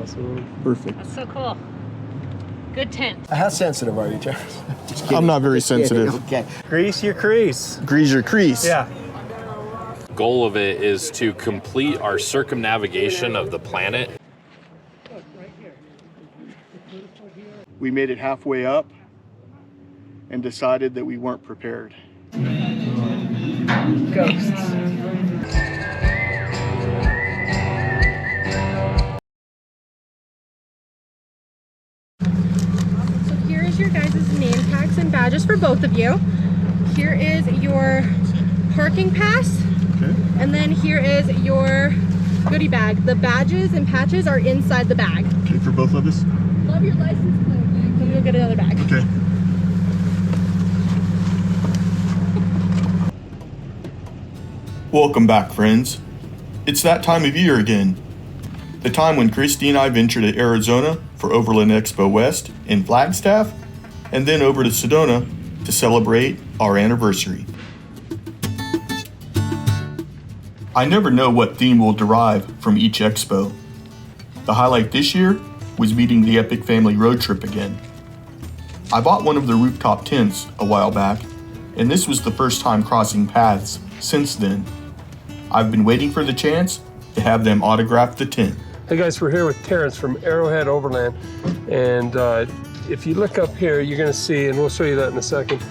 Awesome. Perfect. That's so cool. Good tent. How sensitive are you, Terrence? I'm not very sensitive. Okay. Grease your crease. Grease your crease. Yeah. Goal of it is to complete our circumnavigation of the planet. We made it halfway up and decided that we weren't prepared. Ghosts. So here is your guys' name tags and badges for both of you. Here is your parking pass. Okay. And then here is your goodie bag. The badges and patches are inside the bag. Okay, for both of us? Love your license plate. Then you'll get another bag. Okay. Welcome back, friends. It's that time of year again. The time when Christy and I venture to Arizona for Overland Expo West in Flagstaff, and then over to Sedona to celebrate our anniversary. I never know what theme we'll derive from each expo. The highlight this year was meeting the Epic Family Road Trip again. I bought one of the rooftop tents a while back, and this was the first time crossing paths since then. I've been waiting for the chance to have them autograph the tent. Hey guys, we're here with Terrence from Arrowhead Overland, and if you look up here, you're going to see, and we'll show you that in a second,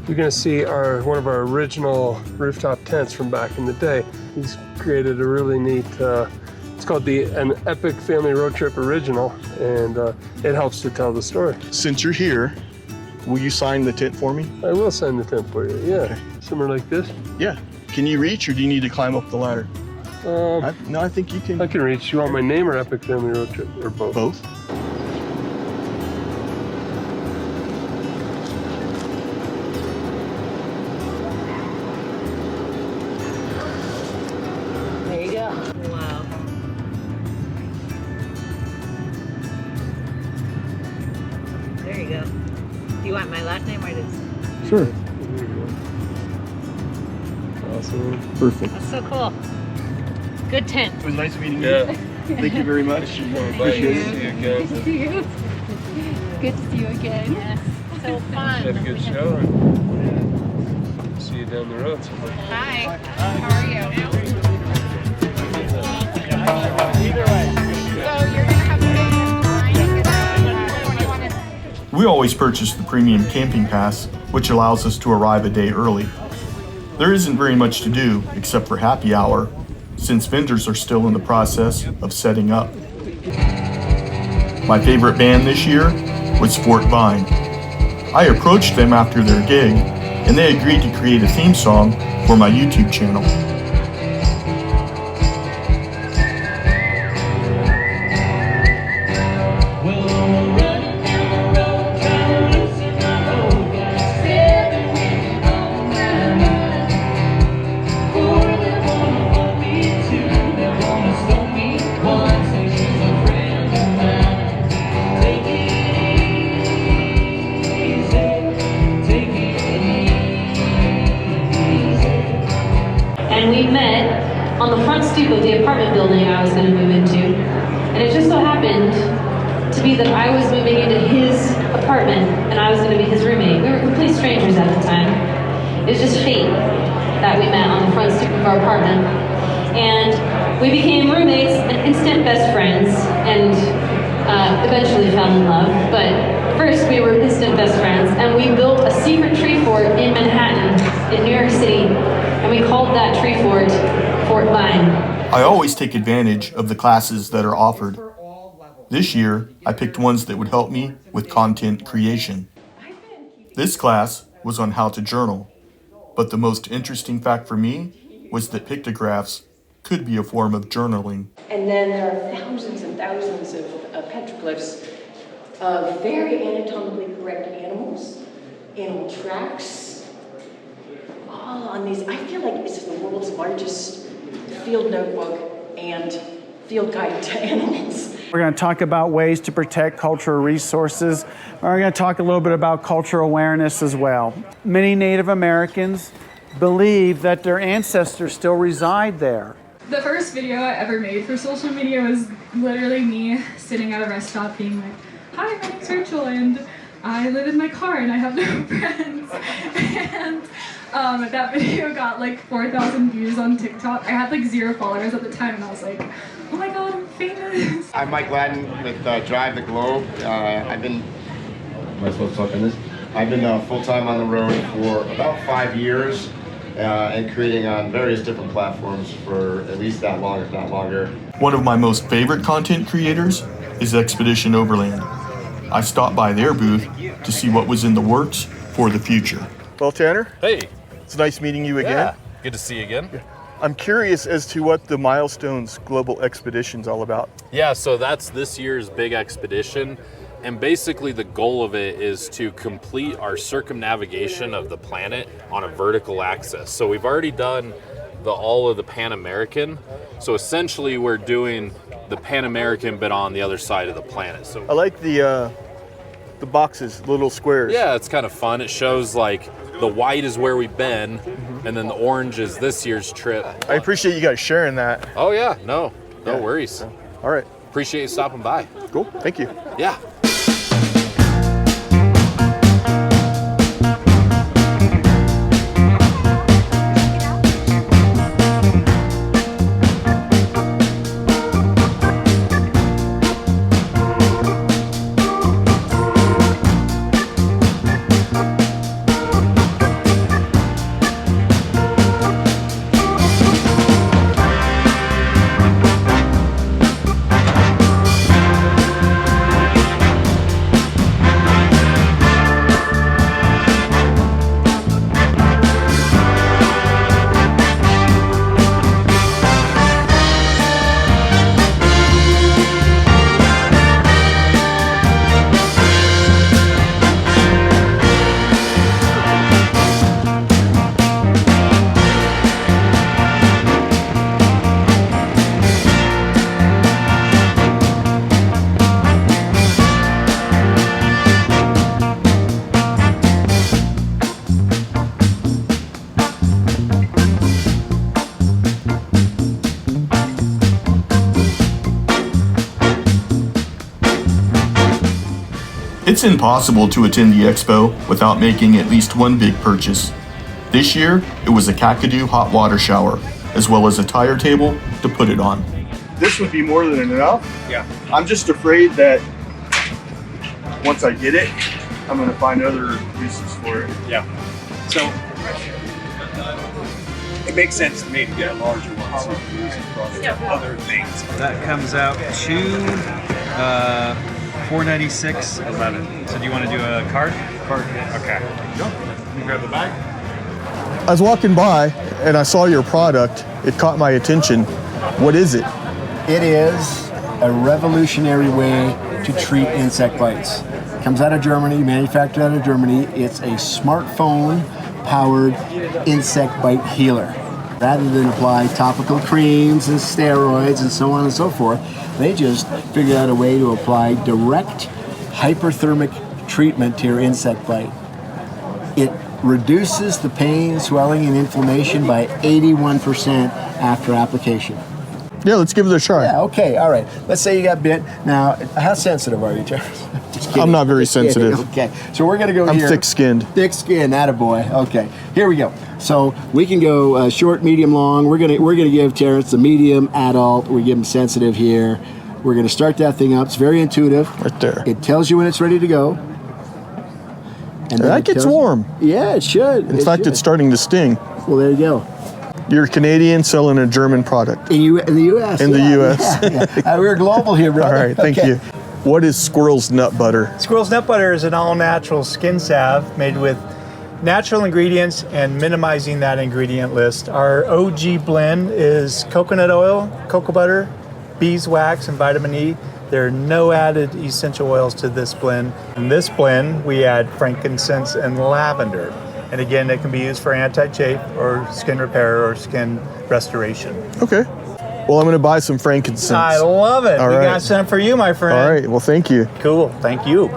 you're going to see one of our original rooftop tents from back in the day. He's created a really neat, it's called an Epic Family Road Trip Original, and it helps to tell the story. Since you're here, will you sign the tent for me? I will sign the tent for you, yeah. Okay. Somewhere like this. Yeah. Can you reach, or do you need to climb up the ladder? No, I think you can. I can reach. You want my name or Epic Family Road Trip, or both? Both. There you go. Wow. There you go. Do you want my last name or this? Sure. There you go. Awesome. Perfect. That's so cool. Good tent. It was nice meeting you. Yeah. Thank you very much. Appreciate it. See you again. Good to see you. Good to see you again. Yes. So fun. Had a good show. And see you down the road. Hi. How are you? So you're gonna have to We always purchase the premium camping pass, which allows us to arrive a day early. There isn't very much to do except for happy hour, since vendors are still in the process of setting up. My favorite band this year was Fort Vine. I approached them after their gig, and they agreed to create a theme song for my YouTube channel. And we met on the front stoop of the apartment building I was going to move into. And it just so happened to be that I was moving into his apartment and I was going to be his roommate. We were complete strangers at the time. It was just fate that we met on the front stoop of our apartment. And we became roommates and instant best friends and eventually fell in love. But first we were instant best friends, and we built a secret tree fort in Manhattan, in New York City. And we called that tree fort Fort Vine. I always take advantage of the classes that are offered. This year, I picked ones that would help me with content creation. This class was on how to journal, but the most interesting fact for me was that pictographs could be a form of journaling. And then there are thousands and thousands of petroglyphs of very anatomically correct animals, animal tracks, all on these. I feel like this is the world's largest field notebook and field guide to animals. We're going to talk about ways to protect cultural resources. We're going to talk a little bit about cultural awareness as well. Many Native Americans believe that their ancestors still reside there. The first video I ever made for social media was literally me sitting at a rest stop being like, hi, my name's Rachel and I live in my car and I have no friends. And that video got like 4,000 views on TikTok. I had like 0 followers at the time and I was like, oh my god, I'm famous. I'm Mike Gladden with Drive the Globe. I've been... Am I supposed to talk on this? I've been full-time on the road for about 5 years and creating on various different platforms for at least that long, if not longer. One of my most favorite content creators is Expedition Overland. I stopped by their booth to see what was in the works for the future. Well, Tanner. Hey. It's nice meeting you again. Yeah, good to see you again. I'm curious as to what the Milestones Global Expedition's all about. Yeah, so that's this year's big expedition. And basically the goal of it is to complete our circumnavigation of the planet on a vertical axis. So we've already done all of the Pan American. So essentially we're doing the Pan American but on the other side of the planet. So I like the boxes, little squares. Yeah, it's kind of fun. It shows like the white is where we've been, and then the orange is this year's trip. I appreciate you guys sharing that. Oh yeah, no worries. All right. Appreciate you stopping by. Cool, thank you. Yeah. It's impossible to attend the expo without making at least one big purchase. This year, it was a Kakadu hot water shower, as well as a tire table to put it on. This would be more than enough. Yeah. I'm just afraid that once I get it, I'm going to find other uses for it. Yeah. So it makes sense to me to get a larger one so you can use it for other things. That comes out to $496.11. So do you want to do a card? Card. Okay. Let me grab the bag. I was walking by and I saw your product. It caught my attention. What is it? It is a revolutionary way to treat insect bites. It comes out of Germany, manufactured out of Germany. It's a smartphone-powered insect bite healer. Rather than apply topical creams and steroids and so on and so forth, they just figured out a way to apply direct hyperthermic treatment to your insect bite. It reduces the pain, swelling, and inflammation by 81% after application. Yeah, let's give it a try. Yeah, okay, all right. Let's say you got bit. Now, how sensitive are you, Charles? I'm not very sensitive. Okay, so we're gonna go I'm here. I'm thick-skinned. Thick-skinned, attaboy. Okay, here we go. So we can go short, medium, long. We're gonna give Terrence the medium, adult. We give him sensitive here. We're gonna start that thing up. It's very intuitive. Right there. It tells you when it's ready to go. And that gets warm. Yeah, it should. In fact, it's starting to sting. Well, there you go. You're a Canadian selling a German product. In the U.S. In the U.S. Yeah. We're global here, brother. All right, thank you. What is Squirrel's Nut Butter? Squirrel's Nut Butter is an all-natural skin salve made with natural ingredients and minimizing that ingredient list. Our OG blend is coconut oil, cocoa butter, beeswax, and vitamin E. There are no added essential oils to this blend. In this blend, we add frankincense and lavender. And again, it can be used for anti-chafe or skin repair or skin restoration. Okay. Well, I'm going to buy some frankincense. I love it. All we right. got some for you, my friend. All right. Well, thank you. Cool. Thank you.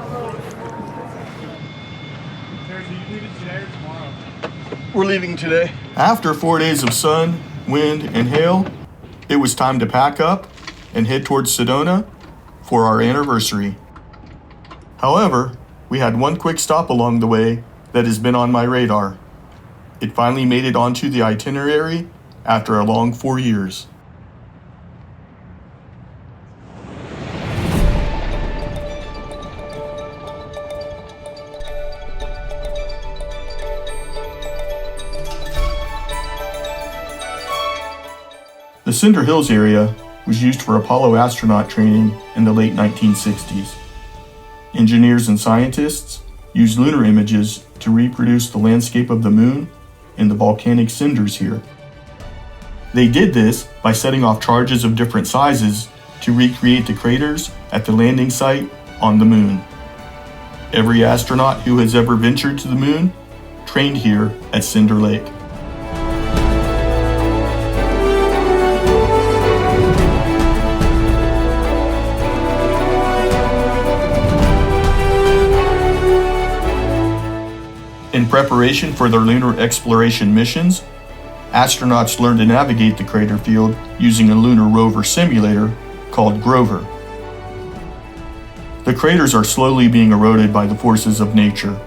We're leaving today. After 4 days of sun, wind, and hail, it was time to pack up and head towards Sedona for our anniversary. However, we had one quick stop along the way that has been on my radar. It finally made it onto the itinerary after a long 4 years. The Cinder Hills area was used for Apollo astronaut training in the late 1960s. Engineers and scientists used lunar images to reproduce the landscape of the moon and the volcanic cinders here. They did this by setting off charges of different sizes to recreate the craters at the landing site on the moon. Every astronaut who has ever ventured to the moon trained here at Cinder Lake. In preparation for their lunar exploration missions, astronauts learned to navigate the crater field using a lunar rover simulator called Grover. The craters are slowly being eroded by the forces of nature.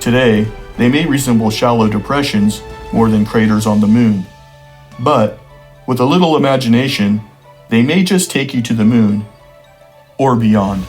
Today, they may resemble shallow depressions more than craters on the moon. But, with a little imagination, they may just take you to the moon, or beyond.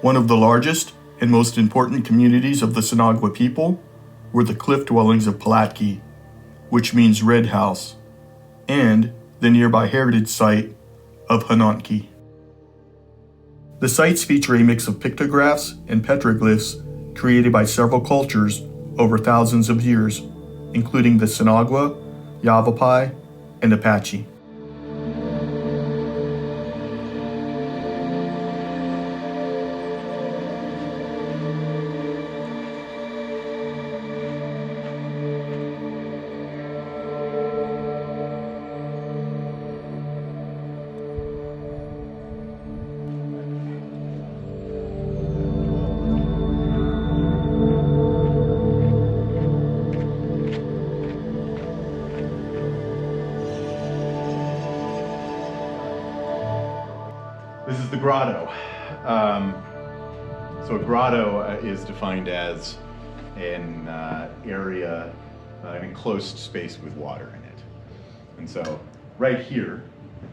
One of the largest and most important communities of the Sinagua people were the cliff dwellings of Palatka, which means red house, and the nearby heritage site of Hananki. The sites feature a mix of pictographs and petroglyphs created by several cultures over thousands of years, including the Sinagua, Yavapai, and Apache. This is the grotto. So a grotto is defined as an area, an enclosed space with water in it. And so right here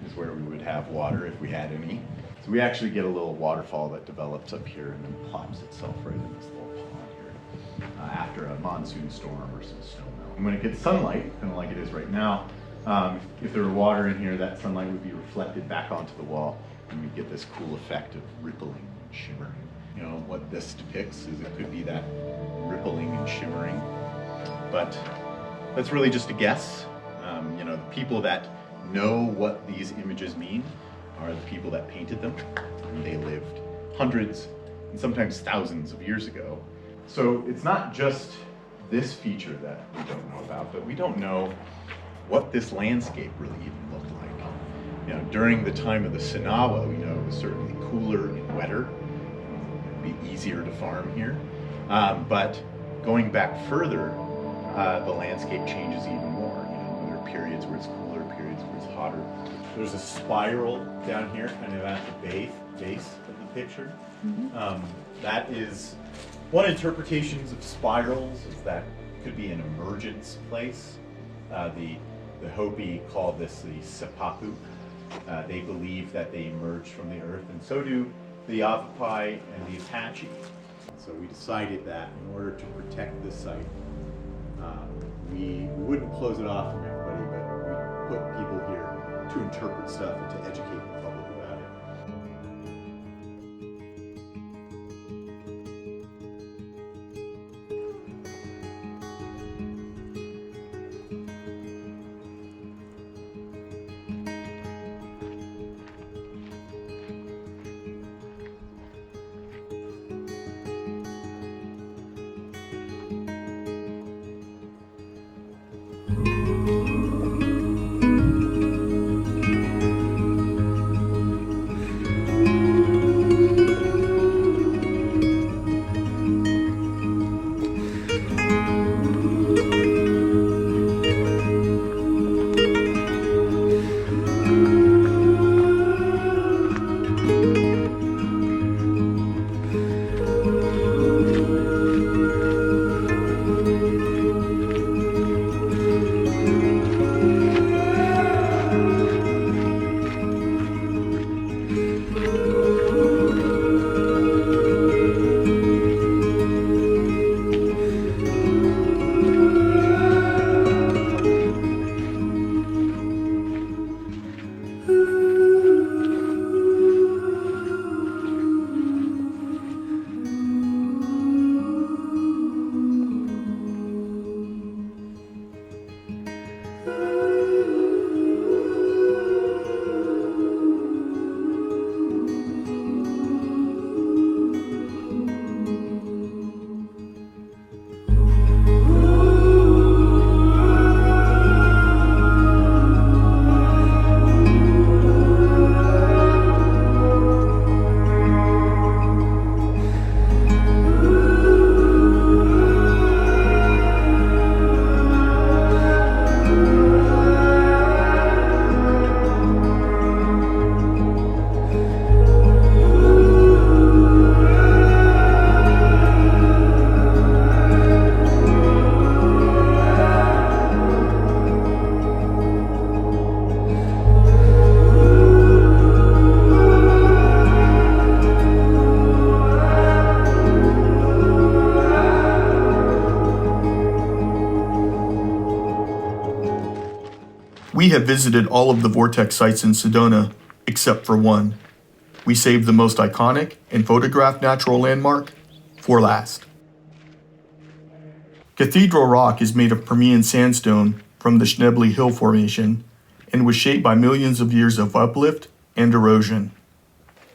is where we would have water if we had any. So we actually get a little waterfall that develops up here and then plops itself right in this little pond here after a monsoon storm or some snow melt. And when it gets sunlight, kind of like it is right now, if there were water in here, that sunlight would be reflected back onto the wall, and we get this cool effect of rippling and shimmering. You know, what this depicts is it could be that rippling and shimmering, but that's really just a guess. You know, the people that know what these images mean are the people that painted them, and they lived hundreds and sometimes thousands of years ago. So it's not just this feature that we don't know about, but we don't know what this landscape really even looked like. You know, during the time of the Sinawa, we know it was certainly cooler and wetter. It'd be easier to farm here. But going back further, the landscape changes even more. You know, there periods where it's cooler, periods where it's hotter. There's a spiral down here, kind of at the base of the picture. That is one interpretation of spirals, is that could be an emergence place. The Hopi call this the Sipapu. They believe that they emerged from the earth, and so do the Yavapai and the Apache. So we decided that in order to protect this site, we wouldn't close it off from everybody, but we put people here to interpret stuff and to educate the public about it. We have visited all of the vortex sites in Sedona, except for one. We saved the most iconic and photographed natural landmark for last. Cathedral Rock is made of Permian sandstone from the Schnebly Hill Formation and was shaped by millions of years of uplift and erosion.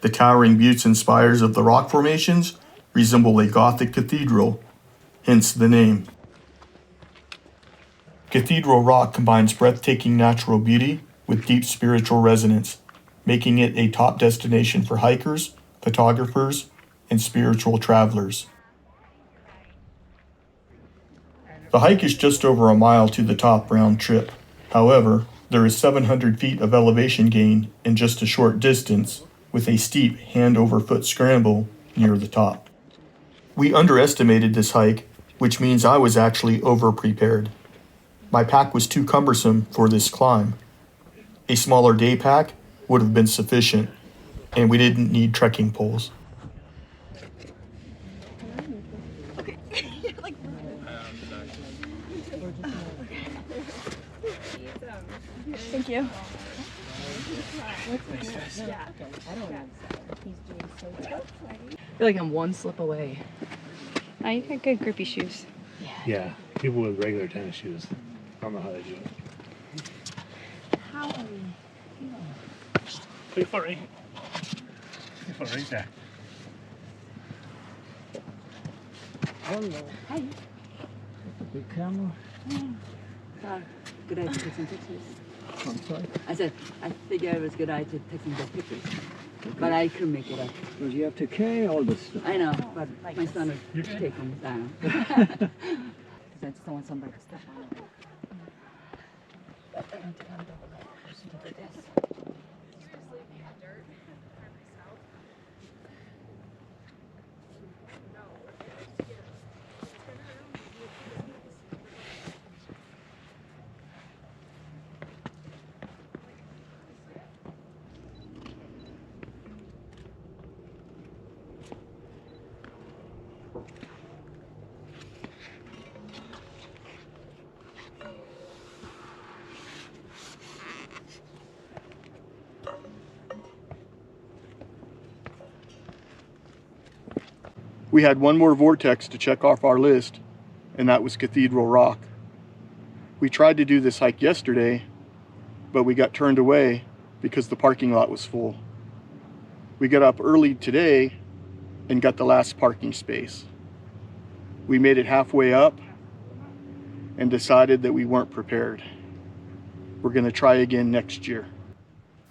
The towering buttes and spires of the rock formations resemble a Gothic cathedral, hence the name. Cathedral Rock combines breathtaking natural beauty with deep spiritual resonance, making it a top destination for hikers, photographers, and spiritual travelers. The hike is just over a mile to the top round trip. However, there is 700 feet of elevation gain in just a short distance, with a steep hand-over-foot scramble near the top. We underestimated this hike, which means I was actually over-prepared. My pack was too cumbersome for this climb. A smaller day pack would have been sufficient, and we didn't need trekking poles. Thank you. I feel like I'm one slip away. Oh, you got good grippy shoes. Yeah, people with regular tennis shoes. I don't know how they do it. How are we? Put your foot right. Your foot right there. Hello. Hi. Big camera. Good idea to take some pictures. I'm sorry? I said, I figured it was a good idea to take some good pictures. Okay. But I couldn't make it up. Because you have to carry all this stuff. I know, but my son would take them down. I just don't want somebody to step on it. We had one more vortex to check off our list, and that was Cathedral Rock. We tried to do this hike yesterday, but we got turned away because the parking lot was full. We got up early today and got the last parking space. We made it halfway up and decided that we weren't prepared. We're going to try again next year.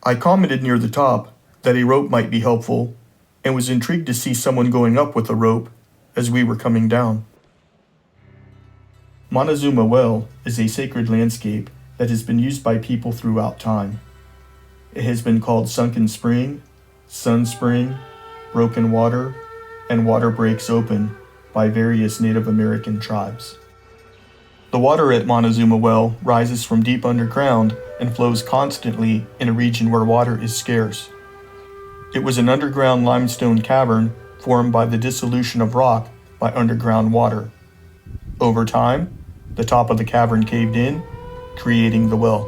I commented near the top that a rope might be helpful and was intrigued to see someone going up with a rope as we were coming down. Montezuma Well is a sacred landscape that has been used by people throughout time. It has been called Sunken Spring, Sun Spring, Broken Water, and Water Breaks Open by various Native American tribes. The water at Montezuma Well rises from deep underground and flows constantly in a region where water is scarce. It was an underground limestone cavern formed by the dissolution of rock by underground water. Over time, the top of the cavern caved in, creating the well.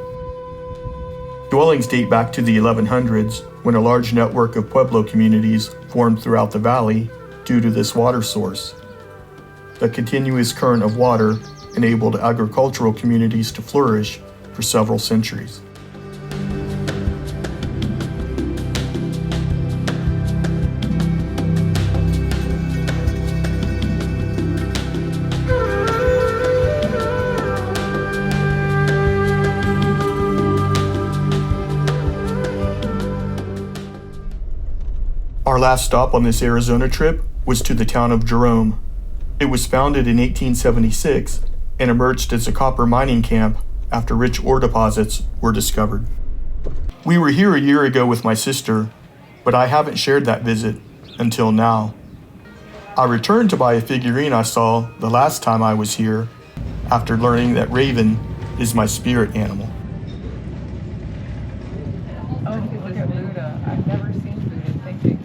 Dwellings date back to the 1100s, when a large network of Pueblo communities formed throughout the valley due to this water source. The continuous current of water enabled agricultural communities to flourish for several centuries. Our last stop on this Arizona trip was to the town of Jerome. It was founded in 1876 and emerged as a copper mining camp after rich ore deposits were discovered. We were here a year ago with my sister, but I haven't shared that visit until now. I returned to buy a figurine I saw the last time I was here after learning that Raven is my spirit animal. Oh, you can look at Buddha. I've never seen Buddha thinking.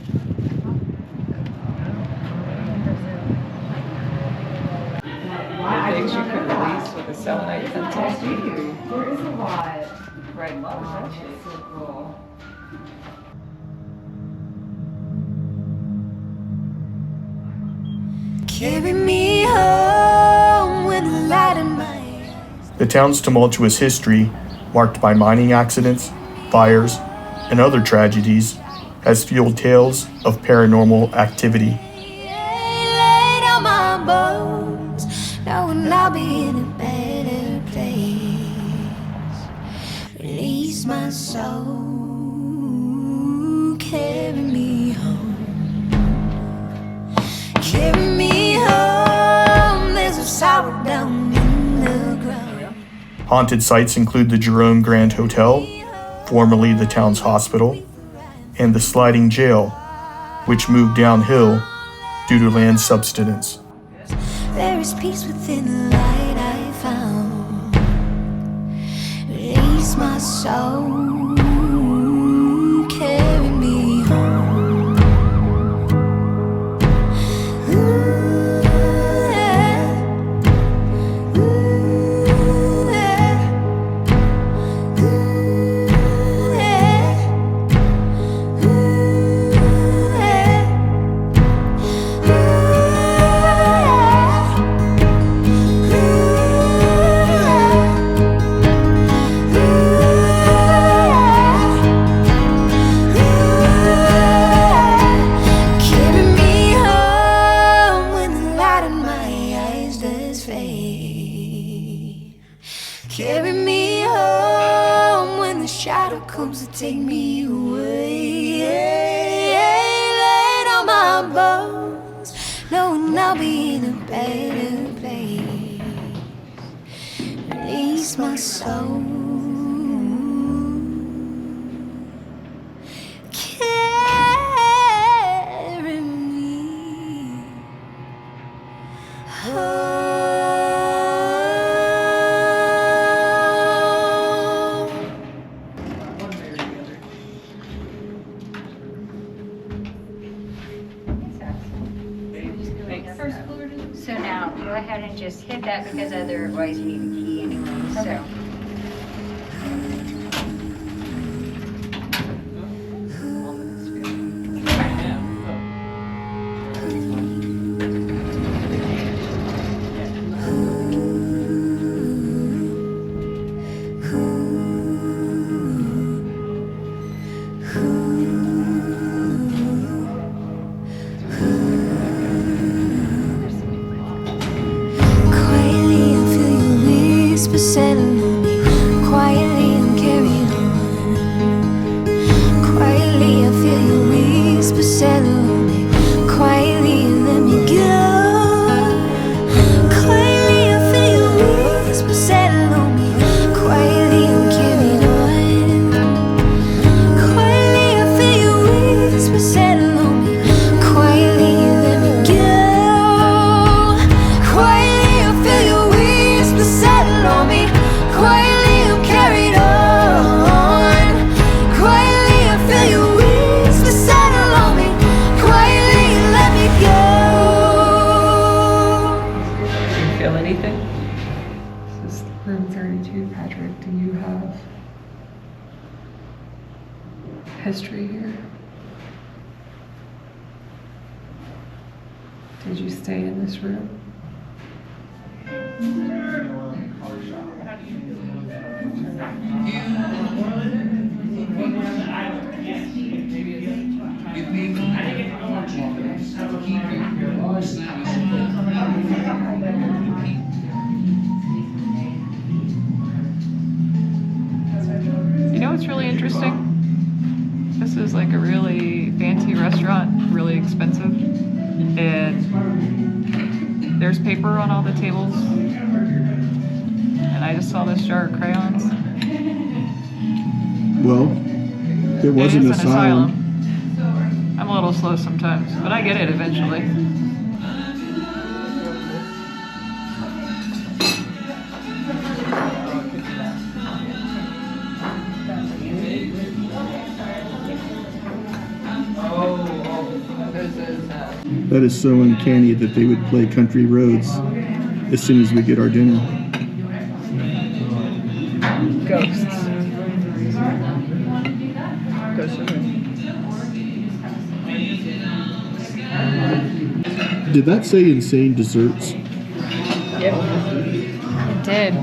Things you could release with a selenite pencil. There is a lot. Right. Wow, that's so cool. Carry me home with the light in my eyes. The town's tumultuous history, marked by mining accidents, fires, and other tragedies, has fueled tales of paranormal activity. Laid on my bones, knowing I'll be in a better place. Release my soul, carry me home. Carry me home, there's a sorrow down in the ground. Haunted sites include the Jerome Grand Hotel, formerly the town's hospital, and the Sliding Jail, which moved downhill due to land subsidence. There is peace within the light I found. Release my soul, carry me home. Ooh, yeah. Ooh, yeah. Ooh, yeah. Ooh, yeah. Carry me home when the light in my eyes does fade. Carry me home when the shadow comes to take me away. Laid on my bones, knowing I'll be in a better place. Release my soul. go ahead and just hit that because otherwise you need a key anyway, so. Settle on me. Quietly I'm carried on. Quietly I feel your whisper settle on me. Quietly you let me go. Quietly I feel your whisper settle on me. Quietly I'm carried on. Quietly I feel your whisper settle on me. Quietly you let me go. Quietly I feel your whisper settle on me. Quietly I'm carried on. Quietly I feel your whisper settle on me. Quietly you let me go. Do you feel anything? This is room 32, Patrick. Do you have history here? Did you stay in this room? You know what's really interesting? This is like a really fancy restaurant, really expensive, and there's paper on all the tables, and I just saw this jar of crayons. Well, it was an asylum. I'm a little slow sometimes, but I get it eventually. That is so uncanny that they would play Country Roads as soon as we get our dinner. Ghosts. Ghosts are real. Did that say insane desserts? Yep. It did.